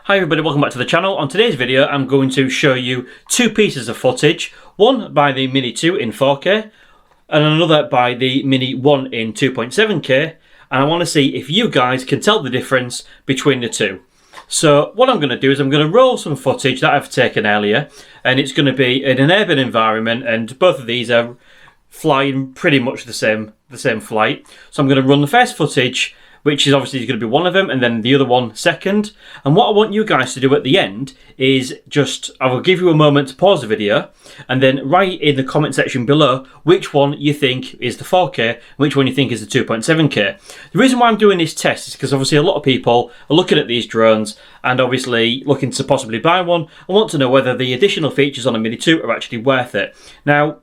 Hi everybody, welcome back to the channel. On today's video I'm going to show you two pieces of footage, one by the Mini 2 in 4K and another by the Mini 1 in 2.7K, and I want to see if you guys can tell the difference between the two. So what I'm going to do is I'm going to roll some footage that I've taken earlier, and it's going to be in an urban environment, and both of these are flying pretty much the same flight. So I'm going to run the first footage, which is obviously going to be one of them, and then the other one second. And what I want you guys to do at the end is I will give you a moment to pause the video and then write in the comment section below which one you think is the 4K and which one you think is the 2.7K. The reason why I'm doing this test is because obviously a lot of people are looking at these drones and obviously looking to possibly buy one and want to know whether the additional features on a Mini 2 are actually worth it. Now,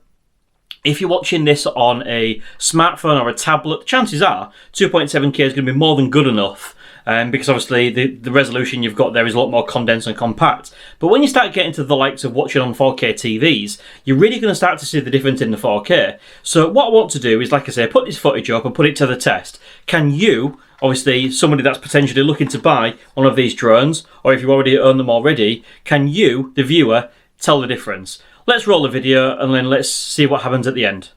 if you're watching this on a smartphone or a tablet, chances are 2.7K is going to be more than good enough, because obviously the resolution you've got there is a lot more condensed and compact. But when you start getting to the likes of watching on 4K TVs, you're really going to start to see the difference in the 4K. So what I want to do is, like I say, put this footage up and put it to the test. Can you, obviously somebody that's potentially looking to buy one of these drones, or if you already own them already, can you, the viewer, tell the difference? Let's roll the video and then let's see what happens at the end.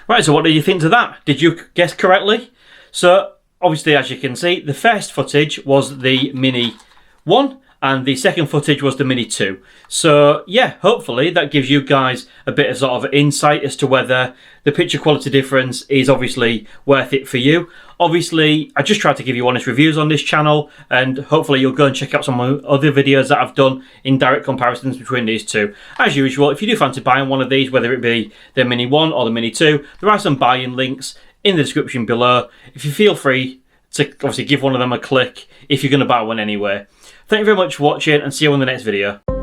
Right, so what do you think to that? Did you guess correctly? So obviously, as you can see, the first footage was the Mini 1 and the second footage was the Mini 2. So yeah, hopefully that gives you guys a bit of sort of insight as to whether the picture quality difference is obviously worth it for you. Obviously, I just try to give you honest reviews on this channel, and hopefully you'll go and check out some of my other videos that I've done in direct comparisons between these two. As usual, if you do fancy buying one of these, whether it be the Mini 1 or the Mini 2, there are some buy-in links in the description below. If you feel free to obviously give one of them a click if you're going to buy one anyway. Thank you very much for watching, and see you on the next video.